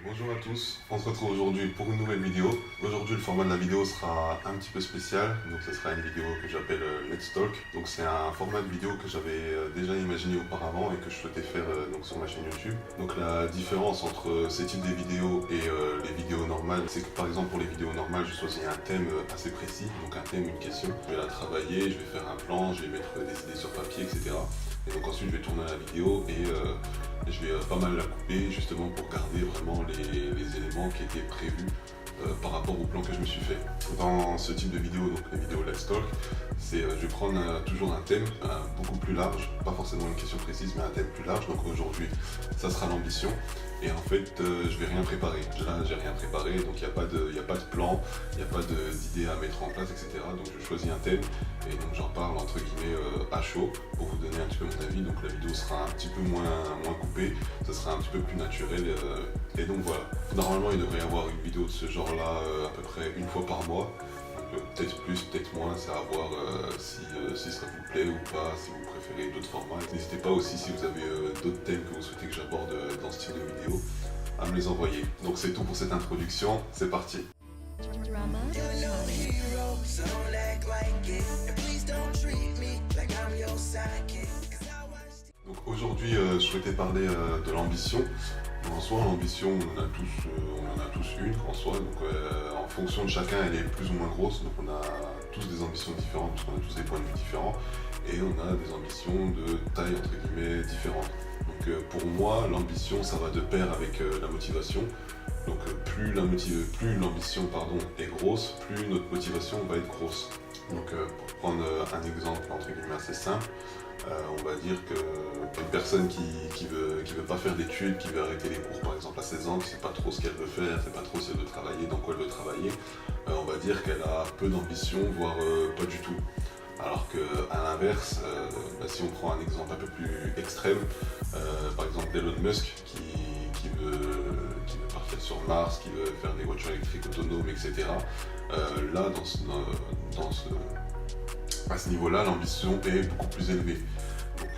Bonjour à tous, on se retrouve aujourd'hui pour une nouvelle vidéo. Aujourd'hui le format de la vidéo sera un petit peu spécial, donc ce sera une vidéo que j'appelle Let's Talk. Donc c'est un format de vidéo que j'avais déjà imaginé auparavant et que je souhaitais faire donc sur ma chaîne YouTube. Donc la différence entre ces types de vidéos et les vidéos normales, c'est que par exemple pour les vidéos normales je choisis un thème assez précis, donc un thème, une question. Je vais la travailler, je vais faire un plan, je vais mettre des idées sur papier, etc. Et donc ensuite je vais tourner la vidéo et je vais pas mal la couper justement pour garder vraiment les éléments qui étaient prévus par rapport au plan que je me suis fait. Dans ce type de vidéo, donc les vidéos Let's Talk, je vais prendre toujours un thème beaucoup plus large, pas forcément une question précise mais un thème plus large. Donc aujourd'hui ça sera l'ambition et en fait je vais rien préparer. Là j'ai rien préparé, donc il n'y a pas de plan, il n'y a pas d'idée à mettre en place, etc. Donc je choisis un thème et donc j'en parle entre guillemets à chaud pour vous donner un petit peu mon avis. Donc la vidéo sera un petit peu moins coupée, ça sera un petit peu plus naturel et donc voilà. Normalement il devrait y avoir une vidéo de ce genre là à peu près une fois par mois. Peut-être plus, peut-être moins, c'est à voir si ça vous plaît ou pas, si vous préférez d'autres formats. N'hésitez pas aussi si vous avez d'autres thèmes que vous souhaitez que j'aborde dans ce style de vidéo à me les envoyer. Donc c'est tout pour cette introduction, c'est parti. Donc aujourd'hui je souhaitais parler de l'ambition. En soi, l'ambition, on en a tous une en soi, donc en fonction de chacun, elle est plus ou moins grosse, donc on a tous des ambitions différentes, parce qu'on a tous des points de vue différents, et on a des ambitions de taille, entre guillemets, différentes. Donc pour moi, l'ambition, ça va de pair avec la motivation, donc plus l'ambition est grosse, plus notre motivation va être grosse. Donc pour prendre un exemple, entre guillemets, assez simple, on va dire qu'une personne qui veut pas faire d'études, qui veut arrêter les cours par exemple à 16 ans, qui ne sait pas trop ce qu'elle veut faire, sait pas trop si elle veut travailler, dans quoi elle veut travailler, on va dire qu'elle a peu d'ambition, voire pas du tout. Alors qu'à l'inverse, si on prend un exemple un peu plus extrême, par exemple Elon Musk qui veut partir sur Mars, qui veut faire des voitures électriques autonomes, etc. Là, à ce niveau-là, l'ambition est beaucoup plus élevée. Donc,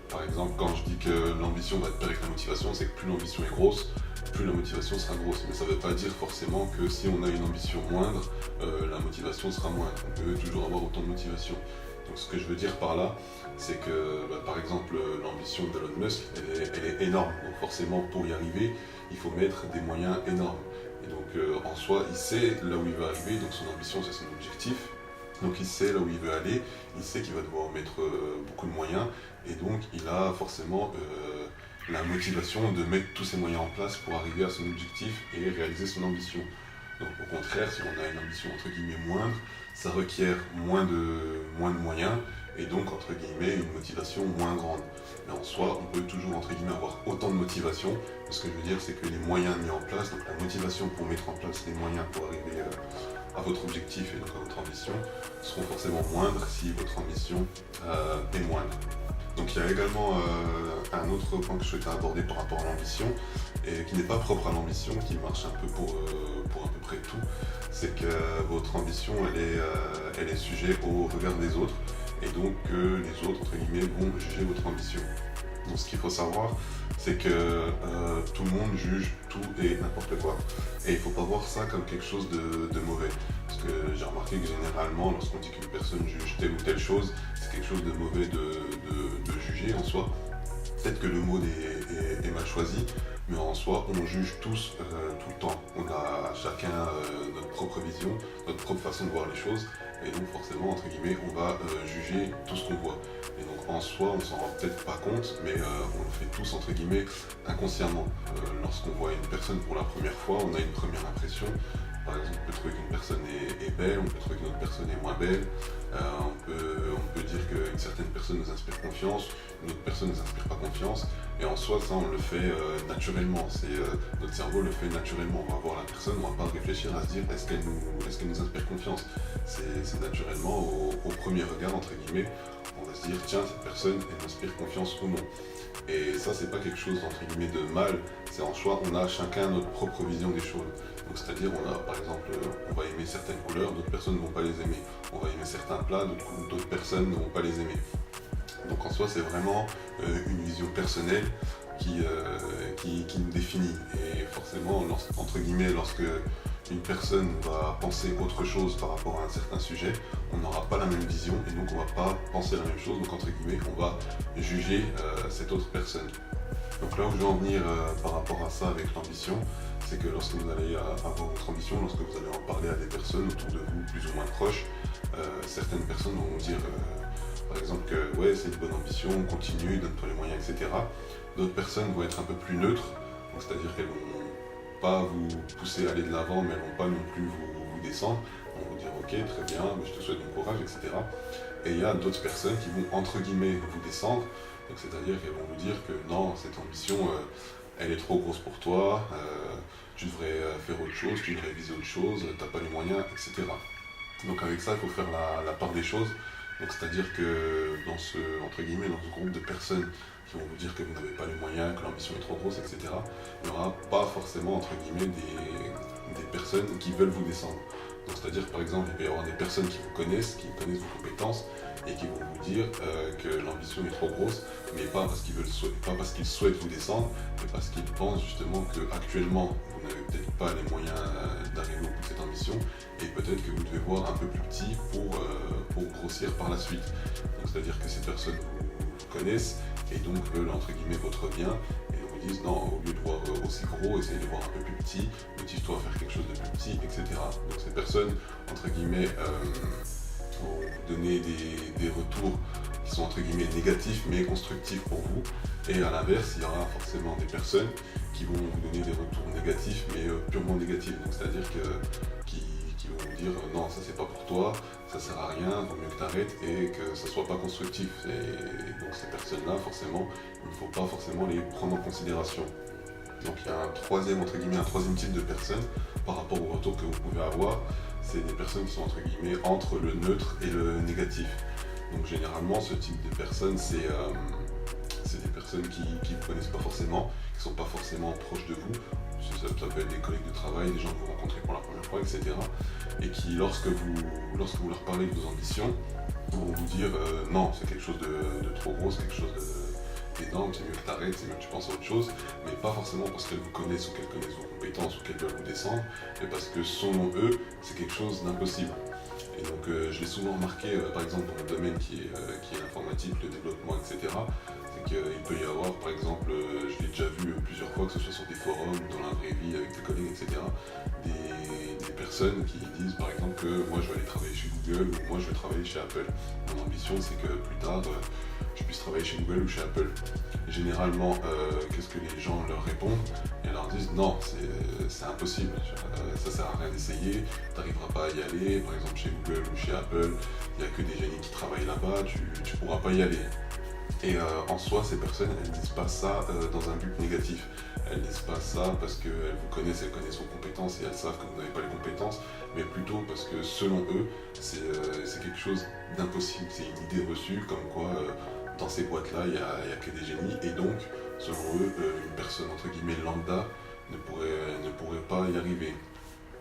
par exemple, quand je dis que l'ambition va être pair avec la motivation, c'est que plus l'ambition est grosse, plus la motivation sera grosse. Mais ça ne veut pas dire forcément que si on a une ambition moindre, la motivation sera moindre. On peut toujours avoir autant de motivation. Donc, ce que je veux dire par là, c'est que, par exemple, l'ambition d'Elon Musk, elle est énorme. Donc, forcément, pour y arriver, il faut mettre des moyens énormes. Et donc, en soi, il sait là où il veut arriver. Donc, son ambition, c'est son objectif. Donc il sait là où il veut aller, il sait qu'il va devoir mettre beaucoup de moyens et donc il a forcément la motivation de mettre tous ces moyens en place pour arriver à son objectif et réaliser son ambition. Donc au contraire, si on a une ambition entre guillemets moindre, ça requiert moins de moyens et donc entre guillemets une motivation moins grande. Mais en soi, on peut toujours entre guillemets avoir autant de motivation. Ce que je veux dire, c'est que les moyens mis en place, donc la motivation pour mettre en place les moyens pour arriver à votre objectif et donc à votre ambition seront forcément moindres si votre ambition est moindre. Donc il y a également un autre point que je souhaitais aborder par rapport à l'ambition et qui n'est pas propre à l'ambition, qui marche un peu pour à peu près tout, c'est que votre ambition elle est sujet au regard des autres et donc les autres entre guillemets vont juger votre ambition. Donc ce qu'il faut savoir, c'est que tout le monde juge tout et n'importe quoi. Et il ne faut pas voir ça comme quelque chose de mauvais. Parce que j'ai remarqué que généralement, lorsqu'on dit qu'une personne juge telle ou telle chose, c'est quelque chose de mauvais de juger en soi. Peut-être que le mot est mal choisi, mais en soi, on juge tous tout le temps. On a chacun notre propre vision, notre propre façon de voir les choses, et donc forcément, entre guillemets, on va juger tout ce qu'on voit. Et donc en soi, on s'en rend peut-être pas compte, mais on le fait tous, entre guillemets, inconsciemment. Lorsqu'on voit une personne pour la première fois, on a une première impression. Par exemple, on peut trouver qu'une personne est belle, on peut trouver qu'une autre personne est moins belle. On peut dire qu'une certaine personne nous inspire confiance, une autre personne ne nous inspire pas confiance. Et en soi, ça, on le fait naturellement. Notre cerveau le fait naturellement. On va voir la personne, on ne va pas réfléchir à se dire est-ce qu'elle nous inspire confiance. C'est naturellement, au premier regard, entre guillemets, on va se dire tiens, cette personne, elle m'inspire confiance ou non. Et ça, c'est pas quelque chose entre guillemets de mal, c'est en soi, on a chacun notre propre vision des choses. Donc c'est-à-dire, on a par exemple, on va aimer certaines couleurs, d'autres personnes ne vont pas les aimer. On va aimer certains plats, d'autres personnes ne vont pas les aimer. Donc en soi, c'est vraiment une vision personnelle qui nous définit. Et forcément, entre guillemets, lorsque une personne va penser autre chose par rapport à un certain sujet, on n'aura pas la même vision et donc on ne va pas penser la même chose, donc entre guillemets, on va juger cette autre personne. Donc là où je veux en venir par rapport à ça avec l'ambition, c'est que lorsque vous allez avoir votre ambition, lorsque vous allez en parler à des personnes autour de vous, plus ou moins proches, certaines personnes vont vous dire par exemple que ouais, c'est une bonne ambition, continue, donne-toi les moyens, etc. D'autres personnes vont être un peu plus neutres, c'est-à-dire qu'elles vont pas vous pousser à aller de l'avant, mais elles vont pas non plus vous descendre. On va vous dire ok, très bien, je te souhaite bon courage, etc. Et il y a d'autres personnes qui vont entre guillemets vous descendre, donc c'est-à-dire qu'elles vont vous dire que non, cette ambition, elle est trop grosse pour toi, tu devrais faire autre chose, tu devrais viser autre chose, t'as pas les moyens, etc. Donc avec ça, il faut faire la part des choses. Donc c'est-à-dire que dans entre guillemets, dans ce groupe de personnes qui vont vous dire que vous n'avez pas les moyens, que l'ambition est trop grosse, etc., il n'y aura pas forcément, entre guillemets, des personnes qui veulent vous descendre. Donc c'est-à-dire par exemple, il peut y avoir des personnes qui connaissent vos compétences, et qui vont vous dire que l'ambition est trop grosse, mais pas parce qu'ils souhaitent vous descendre, mais parce qu'ils pensent justement qu'actuellement, vous n'avez peut-être pas les moyens d'arriver au bout de cette ambition, et peut-être que vous devez voir un peu plus petit pour grossir par la suite. Donc c'est-à-dire que ces personnes vous connaissent, et donc veulent entre guillemets votre bien, et vous disent non, au lieu de voir aussi gros, essayez de voir un peu plus petit, motive-toi à faire quelque chose de plus petit, etc. Donc ces personnes, entre guillemets, vont vous donner des retours qui sont entre guillemets négatifs mais constructifs pour vous, et à l'inverse il y aura forcément des personnes qui vont vous donner des retours négatifs mais purement négatifs, donc c'est-à-dire qui vont vous dire non, ça c'est pas pour toi, ça sert à rien, vaut mieux que t'arrêtes, et que ça soit pas constructif. Et donc ces personnes-là, forcément, il ne faut pas forcément les prendre en considération. Donc il y a un troisième type de personnes par rapport au retour que vous pouvez avoir, c'est des personnes qui sont entre guillemets entre le neutre et le négatif. Donc généralement ce type de personnes, c'est des personnes qui ne vous connaissent pas forcément, qui ne sont pas forcément proches de vous. Ça peut être des collègues de travail, des gens que vous rencontrez pour la première fois, etc. Et qui, lorsque vous leur parlez de vos ambitions, vont vous dire non, c'est quelque chose de trop gros, c'est quelque chose d'énorme, c'est mieux que t'arrêtes, c'est mieux que tu penses à autre chose, mais pas forcément parce qu'elles vous connaissent ou qu'elles connaissent vos compétences ou qu'elles veulent vous descendre, mais parce que selon eux, c'est quelque chose d'impossible. Et donc je l'ai souvent remarqué, par exemple dans le domaine qui est l'informatique, le développement, etc. C'est qu'il peut y avoir, par exemple, je l'ai déjà vu plusieurs fois, que ce soit sur des forums, dans la vraie vie, avec des collègues, etc., des personnes qui disent par exemple que moi je vais aller travailler chez Google ou moi je vais travailler chez Apple. Mon ambition c'est que plus tard je puisse travailler chez Google ou chez Apple. Et généralement, qu'est-ce que les gens leur répondent? Ils leur disent non, c'est impossible, ça sert à rien d'essayer, tu n'arriveras pas à y aller. Par exemple chez Google ou chez Apple, il n'y a que des génies qui travaillent là-bas, tu ne pourras pas y aller. Et en soi, ces personnes, elles ne disent pas ça dans un but négatif. Elles ne disent pas ça parce qu'elles vous connaissent, elles connaissent vos compétences et elles savent que vous n'avez pas les compétences, mais plutôt parce que selon eux, c'est quelque chose d'impossible. C'est une idée reçue comme quoi dans ces boîtes-là, il n'y a que des génies, et donc, selon eux, une personne entre guillemets lambda ne pourrait pas y arriver.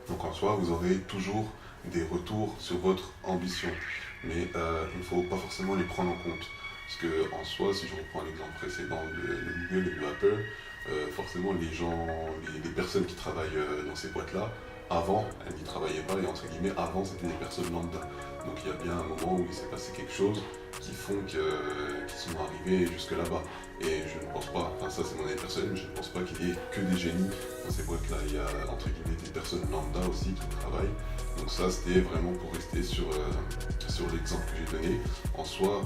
Donc en soi, vous aurez toujours des retours sur votre ambition, mais il ne faut pas forcément les prendre en compte. Parce que en soi, si je reprends l'exemple précédent de Google et de Apple, forcément les personnes qui travaillent dans ces boîtes-là, avant, elles n'y travaillaient pas, et entre guillemets, avant c'était des personnes lambda. Donc il y a bien un moment où il s'est passé quelque chose qui font qu'ils sont arrivés jusque là-bas. Et je ne pense pas, enfin ça c'est mon avis personnel, mais je ne pense pas qu'il y ait que des génies dans ces boîtes-là. Il y a entre guillemets des personnes lambda aussi qui travaillent. Donc ça c'était vraiment pour rester sur l'exemple que j'ai donné. En soi,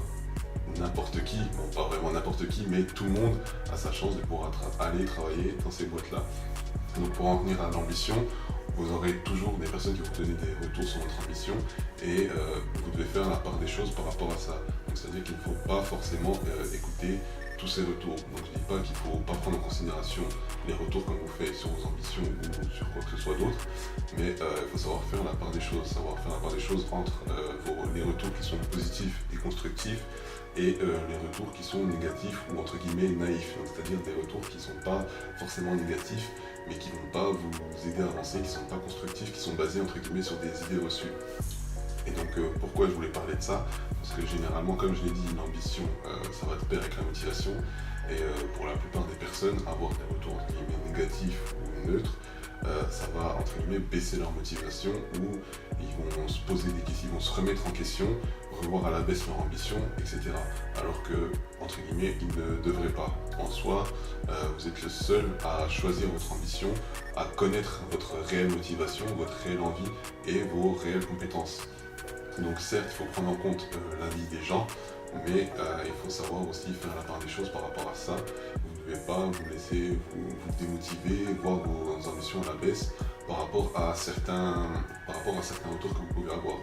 n'importe qui, bon pas vraiment n'importe qui, mais tout le monde a sa chance de pouvoir aller travailler dans ces boîtes-là. Donc pour en venir à l'ambition, vous aurez toujours des personnes qui vont vous donner des retours sur votre ambition, et vous devez faire la part des choses par rapport à ça. Donc c'est-à-dire qu'il ne faut pas forcément écouter tous ces retours. Donc je ne dis pas qu'il ne faut pas prendre en considération les retours comme vous faites sur vos ambitions ou sur quoi que ce soit d'autre, mais il faut savoir faire la part des choses, entre les retours qui sont positifs et constructifs, et les retours qui sont négatifs ou entre guillemets naïfs, c'est-à-dire des retours qui ne sont pas forcément négatifs, mais qui ne vont pas vous aider à avancer, qui ne sont pas constructifs, qui sont basés entre guillemets sur des idées reçues. Et donc pourquoi je voulais parler de ça? Parce que généralement, comme je l'ai dit, l'ambition, ça va de pair avec la motivation, et pour la plupart des personnes, avoir des retours entre guillemets négatifs ou neutre, ça va entre guillemets baisser leur motivation, ou ils vont se poser des questions, ils vont se remettre en question, revoir à la baisse leur ambition, etc. Alors que, entre guillemets, ils ne devraient pas. En soi, vous êtes le seul à choisir votre ambition, à connaître votre réelle motivation, votre réelle envie et vos réelles compétences. Donc certes, il faut prendre en compte l'avis des gens, mais il faut savoir aussi faire la part des choses par rapport à ça. Vous ne devez pas vous laisser vous démotiver, voir vos ambitions à la baisse par rapport à certains retours que vous pouvez avoir.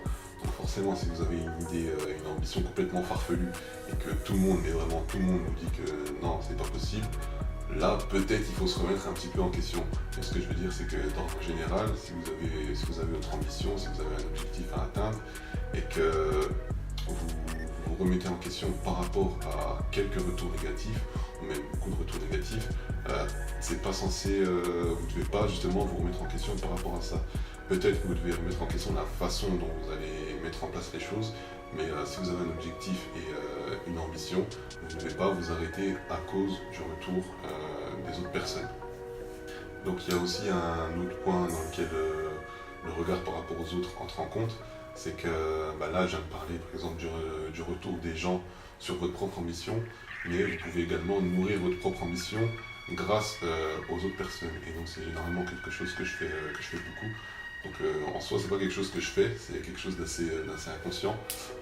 Donc forcément, si vous avez une idée, une ambition complètement farfelue et que tout le monde, mais vraiment tout le monde vous dit que non, c'est pas possible, là peut-être il faut se remettre un petit peu en question. Mais ce que je veux dire, c'est que dans le général, si vous avez votre ambition, si vous avez un objectif à atteindre et que vous remettez en question par rapport à quelques retours négatifs, ou même beaucoup de retours négatifs, c'est pas censé, vous ne devez pas justement vous remettre en question par rapport à ça. Peut-être que vous devez remettre en question la façon dont vous allez mettre en place les choses, mais si vous avez un objectif et une ambition, vous ne devez pas vous arrêter à cause du retour des autres personnes. Donc il y a aussi un autre point dans lequel le regard par rapport aux autres entre en compte, c'est que là je viens de parler par exemple du retour des gens sur votre propre ambition, mais vous pouvez également nourrir votre propre ambition grâce aux autres personnes. Et donc c'est généralement quelque chose que je fais beaucoup. Donc en soi c'est pas quelque chose que je fais, c'est quelque chose d'assez inconscient.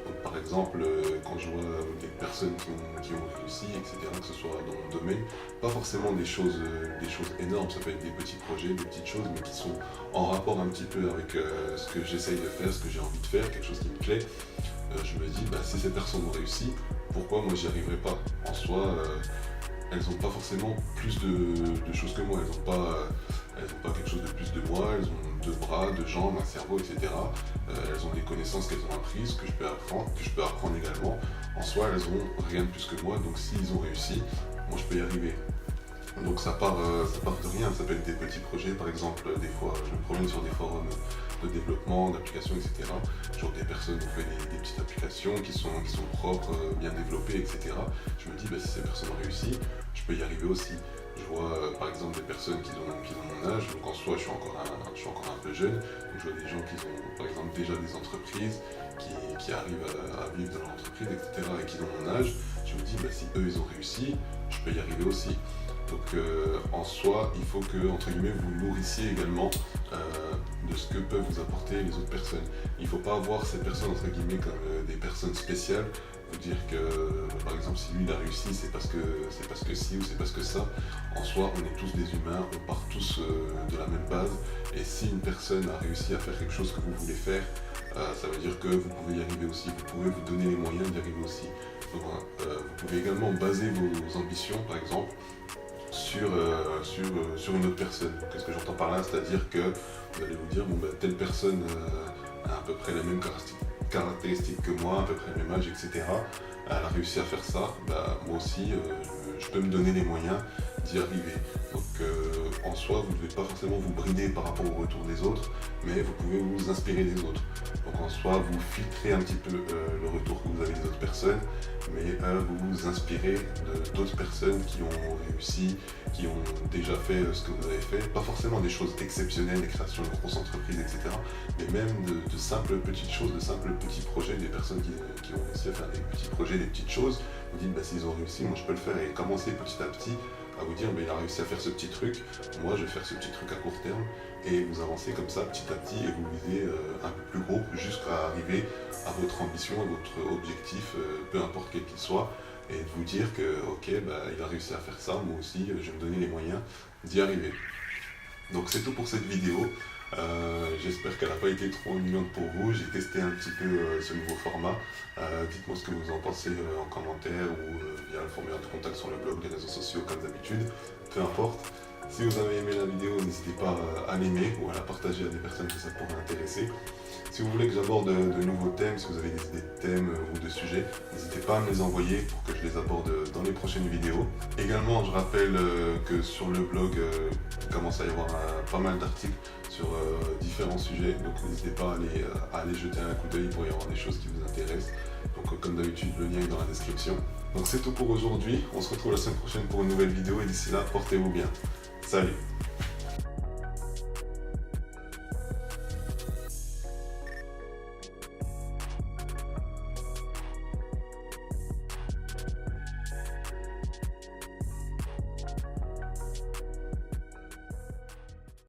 Donc par exemple quand je vois des personnes qui ont réussi, etc., que ce soit dans mon domaine, pas forcément des choses énormes, ça peut être des petits projets, des petites choses, mais qui sont en rapport un petit peu avec ce que j'essaye de faire, ce que j'ai envie de faire, quelque chose qui me plaît. Je me dis, si ces personnes ont réussi, pourquoi moi j'y arriverai pas? En soi, elles n'ont pas forcément plus de choses que moi, elles n'ont pas quelque chose de plus de moi, elles ont 2 bras, 2 jambes, un cerveau, etc. Elles ont des connaissances qu'elles ont apprises, que je peux apprendre également. En soi, elles n'ont rien de plus que moi, donc s'ils ont réussi, moi je peux y arriver. Donc ça part de rien, ça peut être des petits projets, par exemple, des fois je me promène sur des forums de développement, d'applications, etc. Je vois des personnes qui font des petites applications qui sont propres, bien développées, etc. Je me dis, si ces personnes ont réussi, je peux y arriver aussi. Je vois par exemple des personnes qui ont mon âge, donc en soi je suis encore un peu jeune, donc je vois des gens qui ont par exemple déjà des entreprises, qui arrivent à vivre dans leur entreprise, etc. et qui ont mon âge. Je me dis, si eux ils ont réussi, je peux y arriver aussi. Donc en soi, il faut que, entre guillemets, vous nourrissiez également de ce que peuvent vous apporter les autres personnes. Il ne faut pas voir ces personnes, entre guillemets, comme des personnes spéciales, vous dire que, par exemple, si lui il a réussi, c'est parce que si ou c'est parce que ça. En soi, on est tous des humains, on part tous de la même base, et si une personne a réussi à faire quelque chose que vous voulez faire, ça veut dire que vous pouvez y arriver aussi, vous pouvez vous donner les moyens d'y arriver aussi. Donc, vous pouvez également baser vos ambitions, par exemple, sur une autre personne. Qu'est-ce que j'entends par là? C'est-à-dire que vous allez vous dire, telle personne a à peu près les mêmes caractéristiques que moi, à peu près le même âge, etc. Elle a réussi à faire ça, moi aussi je peux me donner les moyens d'y arriver. Donc en soi, vous ne devez pas forcément vous brider par rapport au retour des autres, mais vous pouvez vous inspirer des autres. Donc en soi, vous filtrez un petit peu le retour que vous avez des autres personnes, mais vous vous inspirez d'autres personnes qui ont réussi, qui ont déjà fait ce que vous avez fait. Pas forcément des choses exceptionnelles, des créations de grosses entreprises, etc. Mais même de simples petites choses, de simples petits projets, des personnes qui ont réussi à faire des petits projets, des petites choses. Vous dites, s'ils ont réussi, moi je peux le faire, et commencer petit à petit à vous dire, il a réussi à faire ce petit truc, moi je vais faire ce petit truc à court terme, et vous avancez comme ça petit à petit, et vous visez un peu plus gros jusqu'à arriver à votre ambition, à votre objectif, peu importe quel qu'il soit, et de vous dire que ok, il a réussi à faire ça, moi aussi je vais me donner les moyens d'y arriver. Donc c'est tout pour cette vidéo. J'espère qu'elle n'a pas été trop ennuyante pour vous. J'ai testé un petit peu ce nouveau format. Dites-moi ce que vous en pensez en commentaire ou via le formulaire de contact sur le blog, les réseaux sociaux comme d'habitude. Peu importe. Si vous avez aimé la vidéo, n'hésitez pas à l'aimer ou à la partager à des personnes que ça pourrait intéresser. Si vous voulez que j'aborde de nouveaux thèmes, si vous avez des idées de thèmes ou de sujets, n'hésitez pas à me les envoyer pour que je les aborde dans les prochaines vidéos. Également, je rappelle que sur le blog, il commence à y avoir pas mal d'articles sur différents sujets, donc n'hésitez pas à aller jeter un coup d'œil pour y avoir des choses qui vous intéressent. Donc comme d'habitude, le lien est dans la description. Donc c'est tout pour aujourd'hui, on se retrouve la semaine prochaine pour une nouvelle vidéo et d'ici là, portez-vous bien. Salut!